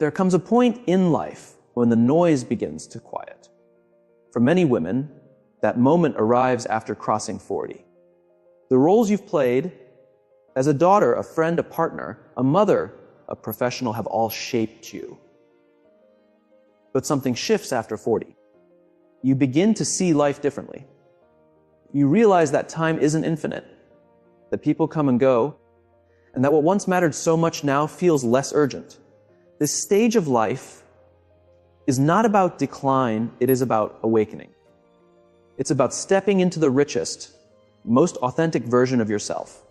there comes a point in life when the noise begins to quiet. For many women, that moment arrives after crossing 40. The roles you've played as a daughter, a friend, a partner, a mother, a professional have all shaped you. But something shifts after 40. You begin to see life differently. You realize that time isn't infinite, that people come and go, and that what once mattered so much now feels less urgent. This stage of life is not about decline, it is about awakening. It's about stepping into the richest, most authentic version of yourself.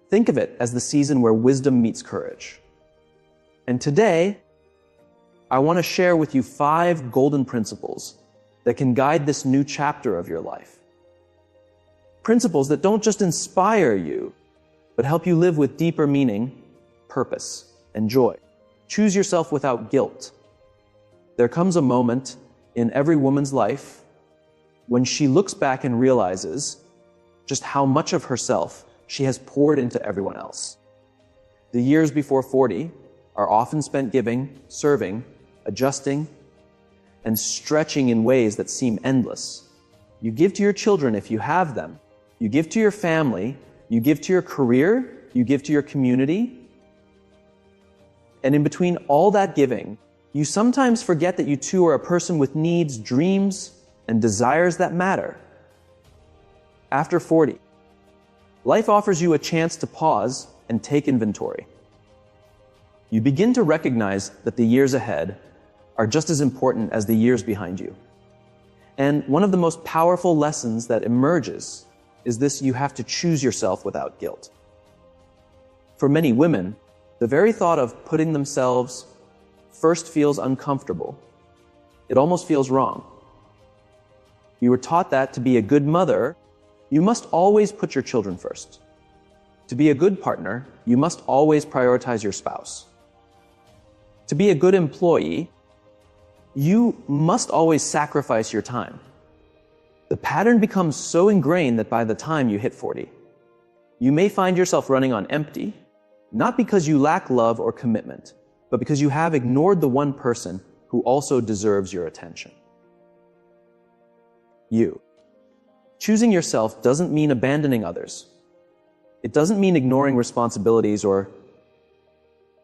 Think of it as the season where wisdom meets courage. And today, I want to share with you 5 golden principles that can guide this new chapter of your life. Principles that don't just inspire you, but help you live with deeper meaning, purpose, and joy. Choose yourself without guilt. There comes a moment in every woman's life when she looks back and realizes just how much of herself she has poured into everyone else. The years before 40 are often spent giving, serving, adjusting, and stretching in ways that seem endless. You give to your children if you have them. You give to your family. You give to your career. You give to your community. And in between all that giving, you sometimes forget that you too are a person with needs, dreams, and desires that matter. After 40, life offers you a chance to pause and take inventory. You begin to recognize that the years ahead are just as important as the years behind you. And one of the most powerful lessons that emerges is this: you have to choose yourself without guilt. For many women, the very thought of putting themselves first feels uncomfortable. It almost feels wrong. You were taught that to be a good mother, you must always put your children first. To be a good partner, you must always prioritize your spouse. To be a good employee, you must always sacrifice your time. The pattern becomes so ingrained that by the time you hit 40, you may find yourself running on empty, not because you lack love or commitment, but because you have ignored the one person who also deserves your attention. You. Choosing yourself doesn't mean abandoning others. It doesn't mean ignoring responsibilities or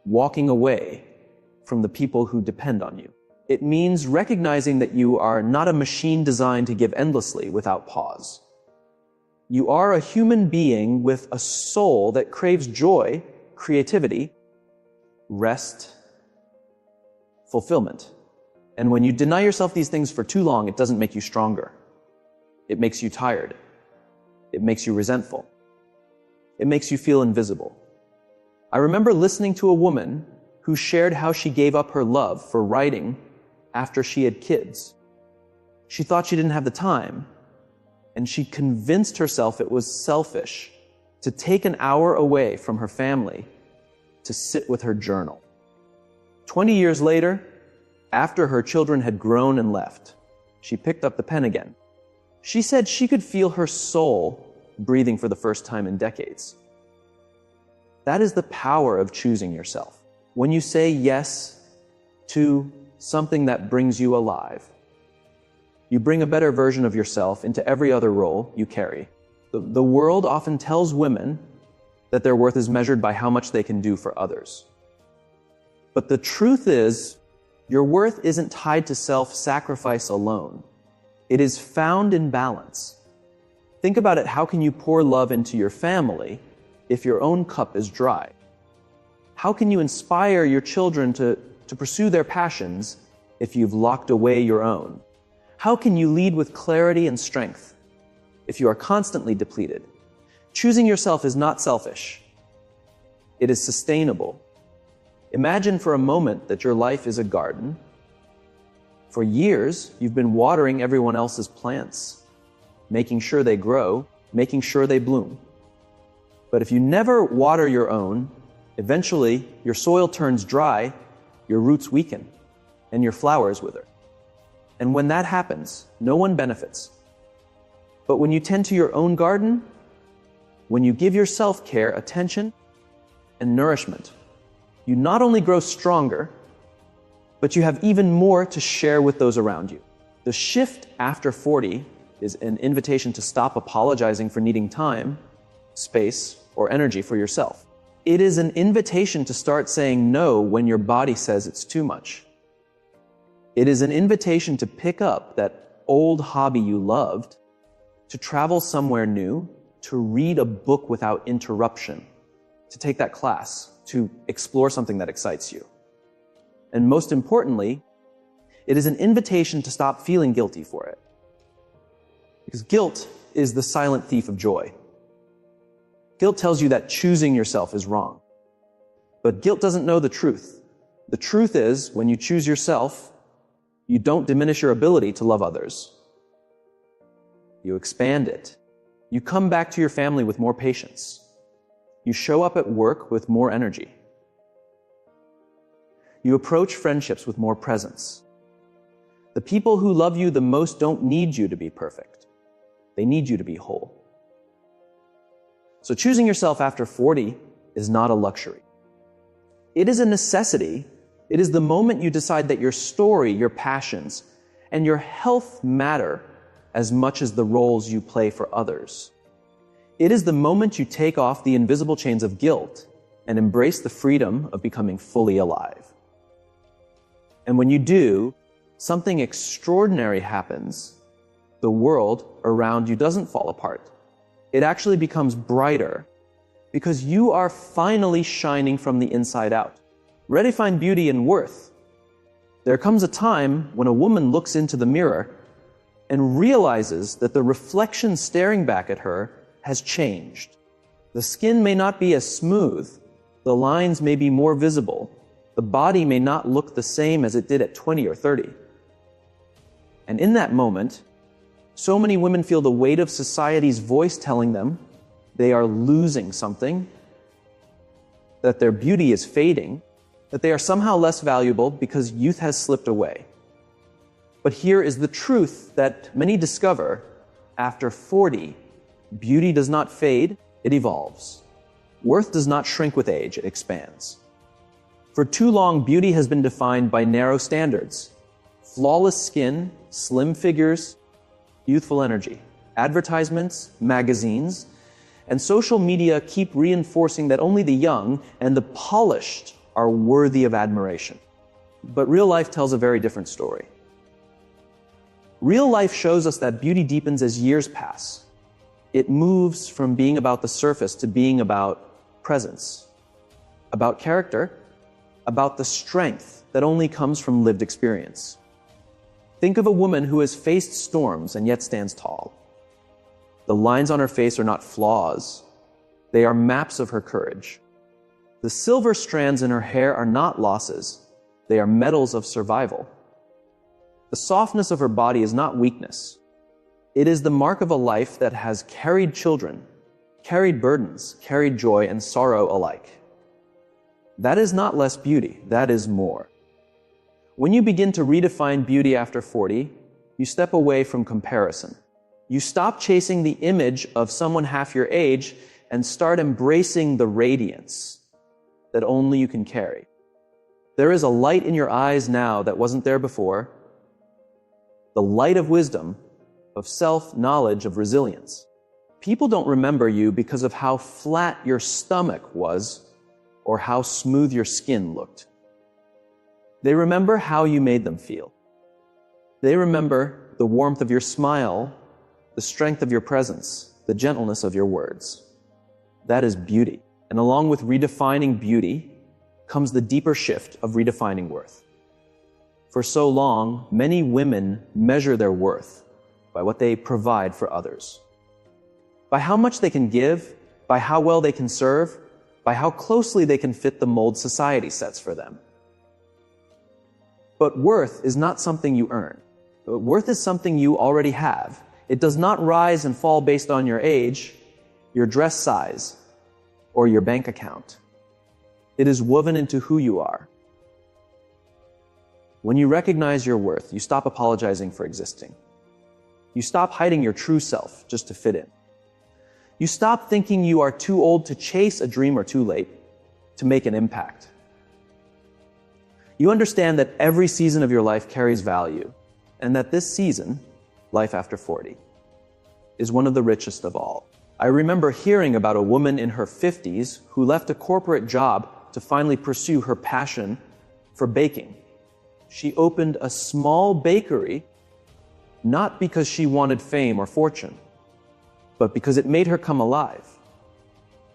walking away from the people who depend on you. It means recognizing that you are not a machine designed to give endlessly without pause. You are a human being with a soul that craves joy, creativity, rest, fulfillment. And when you deny yourself these things for too long, it doesn't make you stronger. It makes you tired. It makes you resentful. It makes you feel invisible. I remember listening to a woman who shared how she gave up her love for writing after she had kids. She thought she didn't have the time, and she convinced herself it was selfish to take an hour away from her family to sit with her journal. 20 years later, after her children had grown and left, she picked up the pen again. She said she could feel her soul breathing for the first time in decades. That is the power of choosing yourself. When you say yes to something that brings you alive, you bring a better version of yourself into every other role you carry. The world often tells women that their worth is measured by how much they can do for others. But the truth is, your worth isn't tied to self-sacrifice alone. It is found in balance. Think about it. How can you pour love into your family if your own cup is dry? How can you inspire your children to pursue their passions if you've locked away your own? How can you lead with clarity and strength if you are constantly depleted? Choosing yourself is not selfish. It is sustainable. Imagine for a moment that your life is a garden. For years, you've been watering everyone else's plants, making sure they grow, making sure they bloom. But if you never water your own, eventually your soil turns dry, your roots weaken, and your flowers wither. And when that happens, no one benefits. But when you tend to your own garden, when you give yourself care, attention, and nourishment, you not only grow stronger, but you have even more to share with those around you. The shift after 40 is an invitation to stop apologizing for needing time, space, or energy for yourself. It is an invitation to start saying no when your body says it's too much. It is an invitation to pick up that old hobby you loved, to travel somewhere new, to read a book without interruption, to take that class, to explore something that excites you. And most importantly, it is an invitation to stop feeling guilty for it. Because guilt is the silent thief of joy. Guilt tells you that choosing yourself is wrong. But guilt doesn't know the truth. The truth is, when you choose yourself, you don't diminish your ability to love others. You expand it. You come back to your family with more patience. You show up at work with more energy. You approach friendships with more presence. The people who love you the most don't need you to be perfect. They need you to be whole. So choosing yourself after 40 is not a luxury. It is a necessity. It is the moment you decide that your story, your passions, and your health matter as much as the roles you play for others. It is the moment you take off the invisible chains of guilt and embrace the freedom of becoming fully alive. And when you do, something extraordinary happens. The world around you doesn't fall apart. It actually becomes brighter because you are finally shining from the inside out. Ready to find beauty and worth. There comes a time when a woman looks into the mirror and realizes that the reflection staring back at her has changed. The skin may not be as smooth, the lines may be more visible, the body may not look the same as it did at 20 or 30. And in that moment, so many women feel the weight of society's voice telling them they are losing something, that their beauty is fading, that they are somehow less valuable because youth has slipped away. But here is the truth that many discover: after 40, beauty does not fade, it evolves. Worth does not shrink with age, it expands. For too long, beauty has been defined by narrow standards: flawless skin, slim figures, youthful energy. Advertisements, magazines, and social media keep reinforcing that only the young and the polished are worthy of admiration. But real life tells a very different story. Real life shows us that beauty deepens as years pass. It moves from being about the surface to being about presence, about character, about the strength that only comes from lived experience. Think of a woman who has faced storms and yet stands tall. The lines on her face are not flaws. They are maps of her courage. The silver strands in her hair are not losses. They are medals of survival. The softness of her body is not weakness. It is the mark of a life that has carried children, carried burdens, carried joy and sorrow alike. That is not less beauty, that is more. When you begin to redefine beauty after 40, you step away from comparison. You stop chasing the image of someone half your age and start embracing the radiance that only you can carry. There is a light in your eyes now that wasn't there before. The light of wisdom, of self-knowledge, of resilience. People don't remember you because of how flat your stomach was or how smooth your skin looked. They remember how you made them feel. They remember the warmth of your smile, the strength of your presence, the gentleness of your words. That is beauty. And along with redefining beauty comes the deeper shift of redefining worth. For so long, many women measure their worth by what they provide for others, by how much they can give, by how well they can serve, by how closely they can fit the mold society sets for them. But worth is not something you earn. Worth is something you already have. It does not rise and fall based on your age, your dress size, or your bank account. It is woven into who you are. When you recognize your worth, you stop apologizing for existing. You stop hiding your true self just to fit in. You stop thinking you are too old to chase a dream or too late to make an impact. You understand that every season of your life carries value, and that this season, life after 40, is one of the richest of all. I remember hearing about a woman in her 50s who left a corporate job to finally pursue her passion for baking. She opened a small bakery, not because she wanted fame or fortune, but because it made her come alive.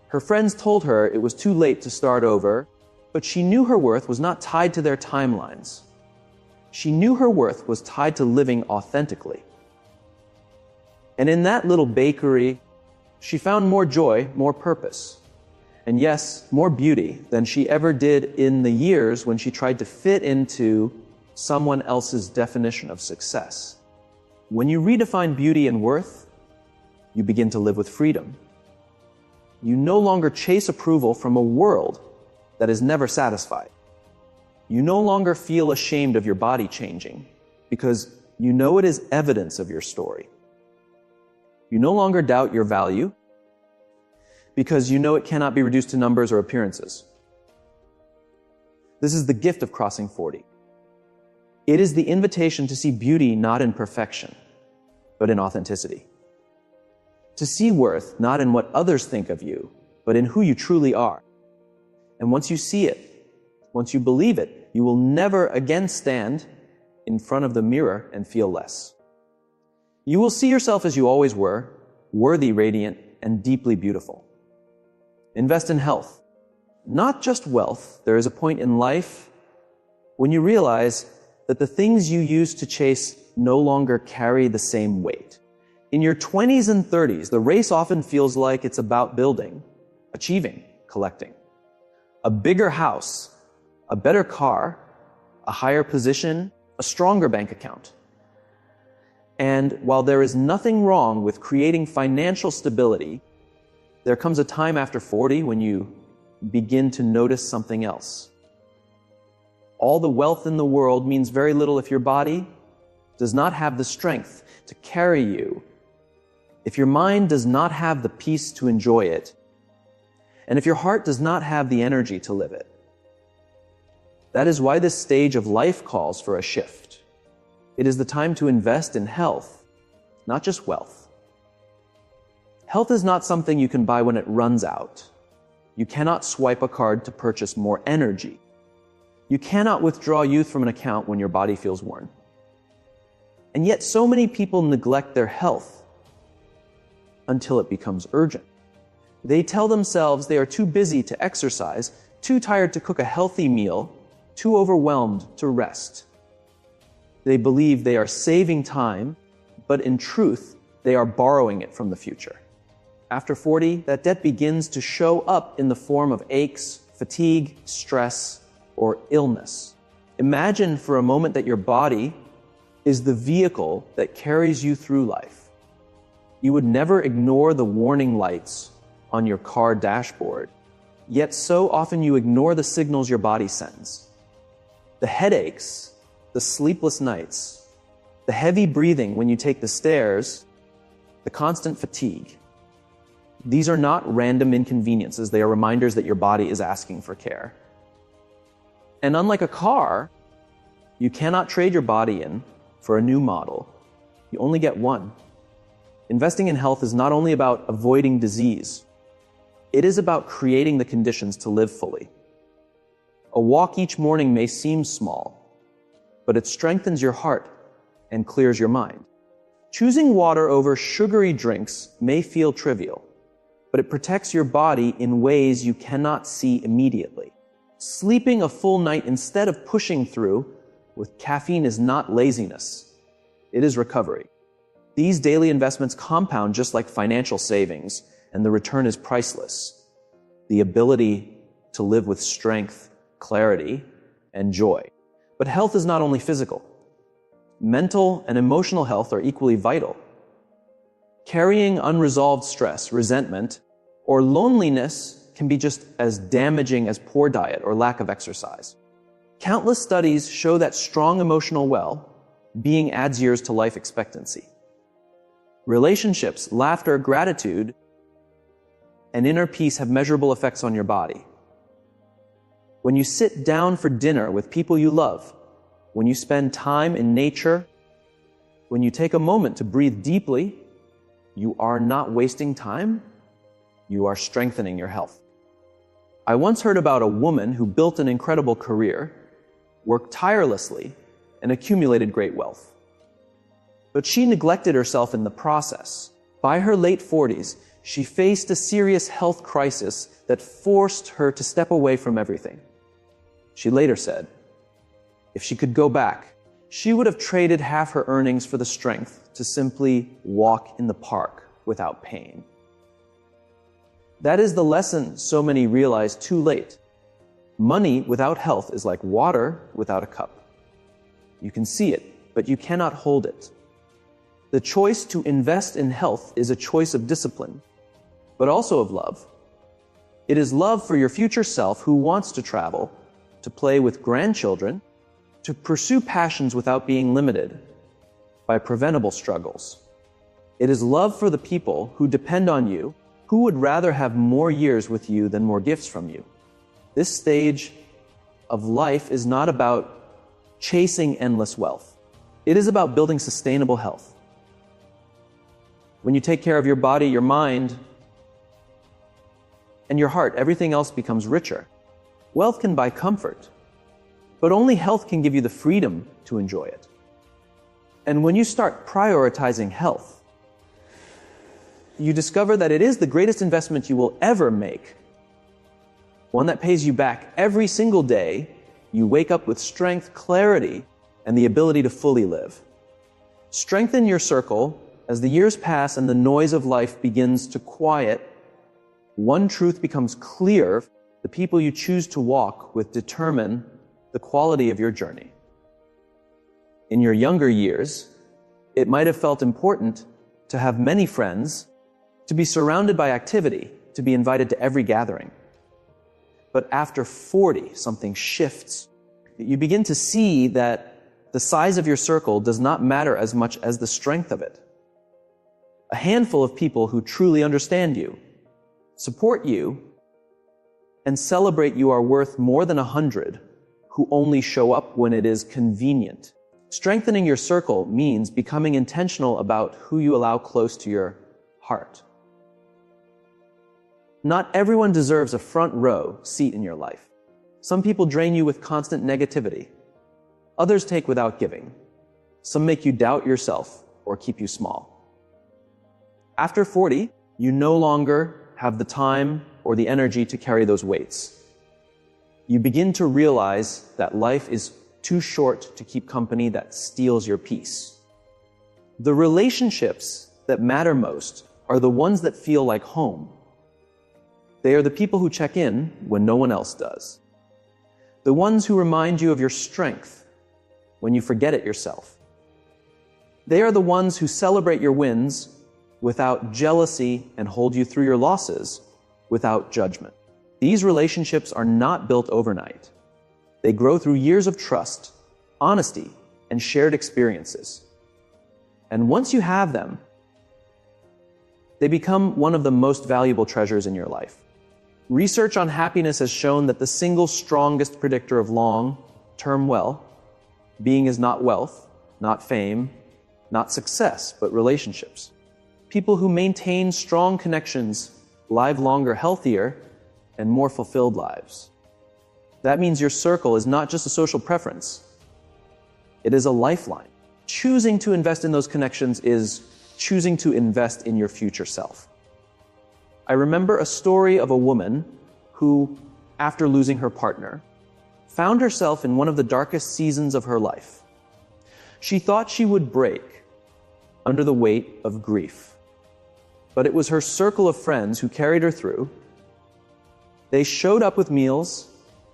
Her friends told her it was too late to start over, but she knew her worth was not tied to their timelines. She knew her worth was tied to living authentically. And in that little bakery, she found more joy, more purpose, and yes, more beauty than she ever did in the years when she tried to fit into someone else's definition of success. When you redefine beauty and worth, you begin to live with freedom. You no longer chase approval from a world that is never satisfied. You no longer feel ashamed of your body changing because you know it is evidence of your story. You no longer doubt your value because you know it cannot be reduced to numbers or appearances. This is the gift of crossing 40. It is the invitation to see beauty not in perfection, but in authenticity. To see worth not in what others think of you, but in who you truly are. And once you see it, once you believe it, you will never again stand in front of the mirror and feel less. You will see yourself as you always were, worthy, radiant, and deeply beautiful. Invest in health. Not just wealth. There is a point in life when you realize that the things you used to chase no longer carry the same weight. In your 20s and 30s, the race often feels like it's about building, achieving, collecting. A bigger house, a better car, a higher position, a stronger bank account. And while there is nothing wrong with creating financial stability, there comes a time after 40 when you begin to notice something else. All the wealth in the world means very little if your body does not have the strength to carry you, if your mind does not have the peace to enjoy it, and if your heart does not have the energy to live it. That is why this stage of life calls for a shift. It is the time to invest in health, not just wealth. Health is not something you can buy when it runs out. You cannot swipe a card to purchase more energy. You cannot withdraw youth from an account when your body feels worn. And yet so many people neglect their health until it becomes urgent. They tell themselves they are too busy to exercise, too tired to cook a healthy meal, too overwhelmed to rest. They believe they are saving time, but in truth, they are borrowing it from the future. After 40, that debt begins to show up in the form of aches, fatigue, stress, or illness. Imagine for a moment that your body is the vehicle that carries you through life. You would never ignore the warning lights on your car dashboard, yet so often you ignore the signals your body sends. The headaches, the sleepless nights, the heavy breathing when you take the stairs, the constant fatigue. These are not random inconveniences. They are reminders that your body is asking for care. And unlike a car, you cannot trade your body in for a new model. You only get one. Investing in health is not only about avoiding disease, it is about creating the conditions to live fully. A walk each morning may seem small, but it strengthens your heart and clears your mind. Choosing water over sugary drinks may feel trivial, but it protects your body in ways you cannot see immediately. Sleeping a full night instead of pushing through with caffeine is not laziness. It is recovery. These daily investments compound just like financial savings, and the return is priceless. The ability to live with strength, clarity, and joy. But health is not only physical. Mental and emotional health are equally vital. Carrying unresolved stress, resentment, or loneliness can be just as damaging as poor diet or lack of exercise. Countless studies show that strong emotional well-being adds years to life expectancy. Relationships, laughter, gratitude, and inner peace have measurable effects on your body. When you sit down for dinner with people you love, when you spend time in nature, when you take a moment to breathe deeply, you are not wasting time, you are strengthening your health. I once heard about a woman who built an incredible career, worked tirelessly, and accumulated great wealth. But she neglected herself in the process. By her late 40s, she faced a serious health crisis that forced her to step away from everything. She later said, if she could go back, she would have traded half her earnings for the strength to simply walk in the park without pain. That is the lesson so many realize too late. Money without health is like water without a cup. You can see it, but you cannot hold it. The choice to invest in health is a choice of discipline, but also of love. It is love for your future self who wants to travel, to play with grandchildren, to pursue passions without being limited by preventable struggles. It is love for the people who depend on you, who would rather have more years with you than more gifts from you. This stage of life is not about chasing endless wealth. It is about building sustainable health. When you take care of your body, your mind, and your heart, everything else becomes richer. Wealth can buy comfort, but only health can give you the freedom to enjoy it. And when you start prioritizing health, you discover that it is the greatest investment you will ever make. One that pays you back every single day. You wake up with strength, clarity, and the ability to fully live. Strengthen your circle as the years pass and the noise of life begins to quiet. One truth becomes clear: the people you choose to walk with determine the quality of your journey. In your younger years, it might have felt important to have many friends, to be surrounded by activity, to be invited to every gathering. But after 40, something shifts. You begin to see that the size of your circle does not matter as much as the strength of it. A handful of people who truly understand you, support you, and celebrate you are worth more than 100 who only show up when it is convenient. Strengthening your circle means becoming intentional about who you allow close to your heart. Not everyone deserves a front row seat in your life. Some people drain you with constant negativity. Others take without giving. Some make you doubt yourself or keep you small. After 40, you no longer have the time or the energy to carry those weights. You begin to realize that life is too short to keep company that steals your peace. The relationships that matter most are the ones that feel like home. They are the people who check in when no one else does. The ones who remind you of your strength when you forget it yourself. They are the ones who celebrate your wins without jealousy and hold you through your losses without judgment. These relationships are not built overnight. They grow through years of trust, honesty, and shared experiences. And once you have them, they become one of the most valuable treasures in your life. Research on happiness has shown that the single strongest predictor of long-term well-being is not wealth, not fame, not success, but relationships. People who maintain strong connections live longer, healthier, and more fulfilled lives. That means your circle is not just a social preference. It is a lifeline. Choosing to invest in those connections is choosing to invest in your future self. I remember a story of a woman who, after losing her partner, found herself in one of the darkest seasons of her life. She thought she would break under the weight of grief. But it was her circle of friends who carried her through. They showed up with meals.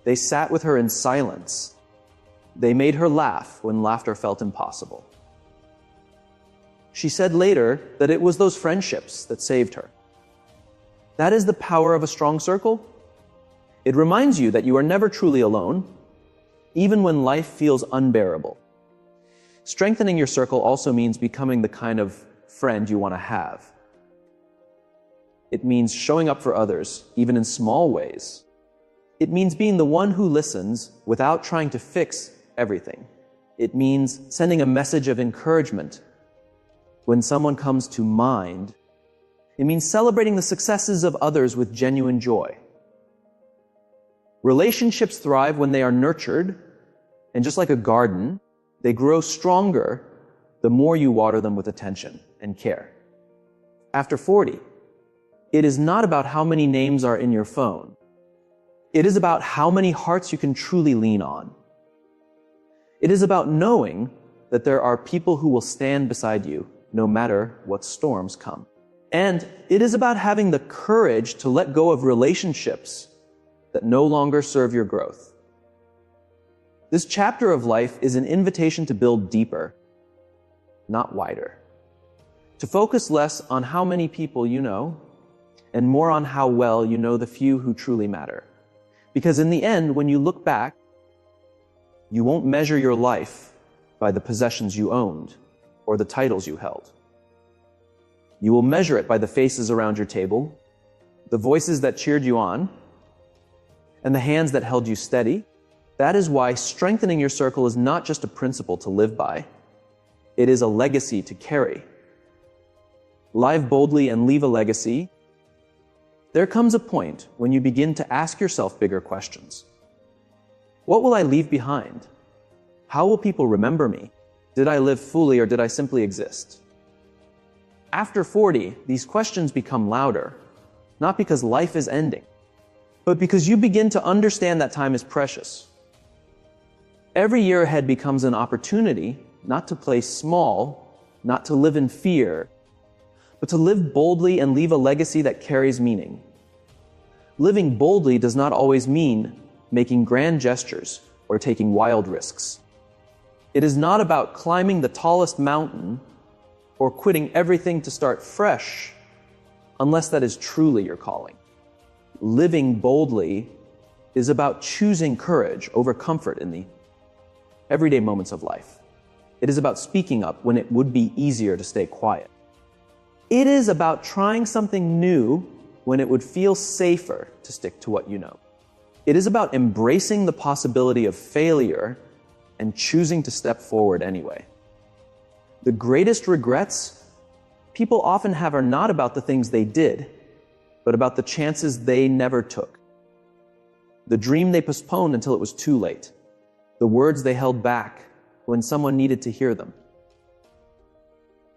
They sat with her in silence. They made her laugh when laughter felt impossible. She said later that it was those friendships that saved her. That is the power of a strong circle. It reminds you that you are never truly alone, even when life feels unbearable. Strengthening your circle also means becoming the kind of friend you want to have. It means showing up for others, even in small ways. It means being the one who listens without trying to fix everything. It means sending a message of encouragement when someone comes to mind. It means celebrating the successes of others with genuine joy. Relationships thrive when they are nurtured, and just like a garden, they grow stronger the more you water them with attention and care. After 40, it is not about how many names are in your phone. It is about how many hearts you can truly lean on. It is about knowing that there are people who will stand beside you no matter what storms come. And it is about having the courage to let go of relationships that no longer serve your growth. This chapter of life is an invitation to build deeper, not wider. To focus less on how many people you know, and more on how well you know the few who truly matter. Because in the end, when you look back, you won't measure your life by the possessions you owned or the titles you held. You will measure it by the faces around your table, the voices that cheered you on, and the hands that held you steady. That is why strengthening your circle is not just a principle to live by. It is a legacy to carry. Live boldly and leave a legacy. There comes a point when you begin to ask yourself bigger questions. What will I leave behind? How will people remember me? Did I live fully or did I simply exist? After 40, these questions become louder, not because life is ending, but because you begin to understand that time is precious. Every year ahead becomes an opportunity not to play small, not to live in fear, but to live boldly and leave a legacy that carries meaning. Living boldly does not always mean making grand gestures or taking wild risks. It is not about climbing the tallest mountain or quitting everything to start fresh, unless that is truly your calling. Living boldly is about choosing courage over comfort in the everyday moments of life. It is about speaking up when it would be easier to stay quiet. It is about trying something new when it would feel safer to stick to what you know. It is about embracing the possibility of failure and choosing to step forward anyway. The greatest regrets people often have are not about the things they did, but about the chances they never took. The dream they postponed until it was too late. The words they held back when someone needed to hear them.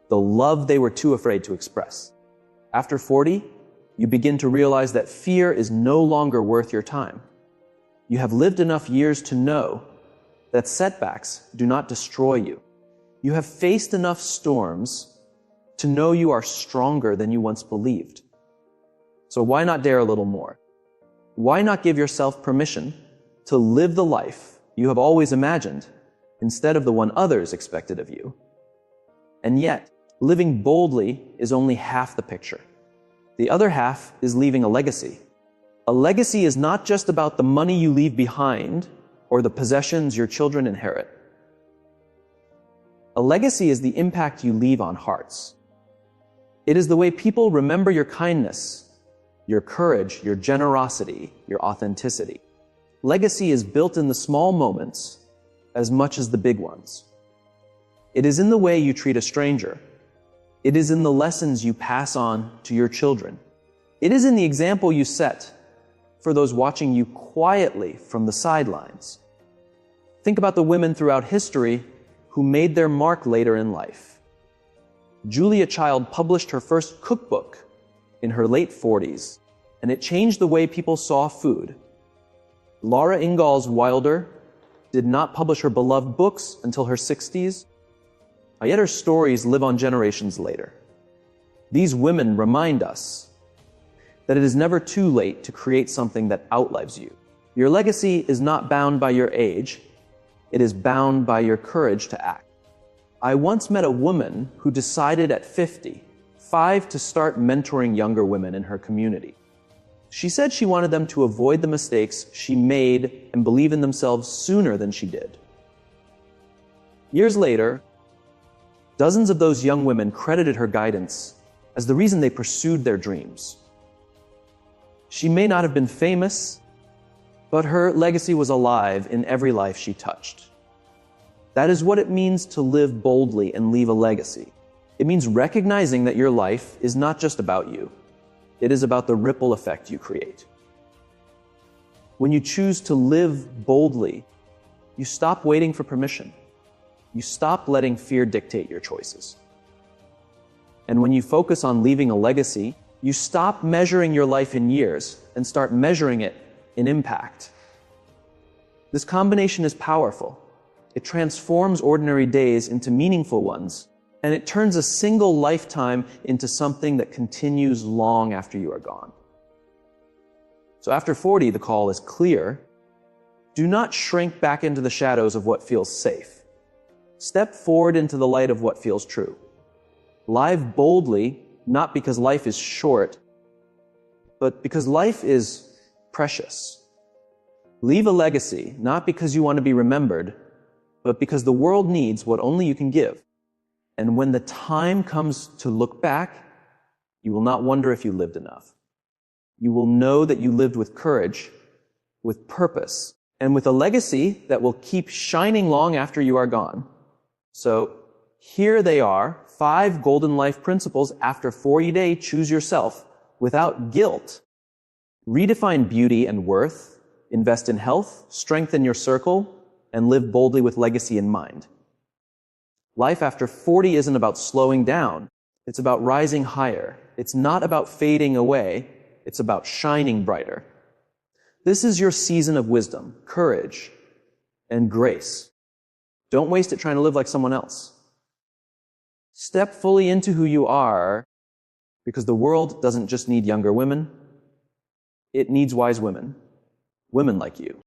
The love they were too afraid to express. After 40, you begin to realize that fear is no longer worth your time. You have lived enough years to know that setbacks do not destroy you. You have faced enough storms to know you are stronger than you once believed. So why not dare a little more? Why not give yourself permission to live the life you have always imagined instead of the one others expected of you? And yet, living boldly is only half the picture. The other half is leaving a legacy. A legacy is not just about the money you leave behind or the possessions your children inherit. A legacy is the impact you leave on hearts. It is the way people remember your kindness, your courage, your generosity, your authenticity. Legacy is built in the small moments as much as the big ones. It is in the way you treat a stranger. It is in the lessons you pass on to your children. It is in the example you set for those watching you quietly from the sidelines. Think about the women throughout history who made their mark later in life. Julia Child published her first cookbook in her late 40s, and it changed the way people saw food. Laura Ingalls Wilder did not publish her beloved books until her 60s, yet her stories live on generations later. These women remind us that it is never too late to create something that outlives you. Your legacy is not bound by your age, it is bound by your courage to act. I once met a woman who decided at 55 to start mentoring younger women in her community. She said she wanted them to avoid the mistakes she made and believe in themselves sooner than she did. Years later, dozens of those young women credited her guidance as the reason they pursued their dreams. She may not have been famous, but her legacy was alive in every life she touched. That is what it means to live boldly and leave a legacy. It means recognizing that your life is not just about you. It is about the ripple effect you create. When you choose to live boldly, you stop waiting for permission. You stop letting fear dictate your choices. And when you focus on leaving a legacy, you stop measuring your life in years and start measuring it in impact. This combination is powerful. It transforms ordinary days into meaningful ones, and it turns a single lifetime into something that continues long after you are gone. So after 40, the call is clear. Do not shrink back into the shadows of what feels safe. Step forward into the light of what feels true. Live boldly, not because life is short, but because life is precious. Leave a legacy, not because you want to be remembered, but because the world needs what only you can give. And when the time comes to look back, you will not wonder if you lived enough. You will know that you lived with courage, with purpose, and with a legacy that will keep shining long after you are gone. So here they are, 5 golden life principles after 40-day choose yourself without guilt. Redefine beauty and worth, invest in health, strengthen your circle, and live boldly with legacy in mind. Life after 40 isn't about slowing down. It's about rising higher. It's not about fading away. It's about shining brighter. This is your season of wisdom, courage, and grace. Don't waste it trying to live like someone else. Step fully into who you are, because the world doesn't just need younger women. It needs wise women. Women like you.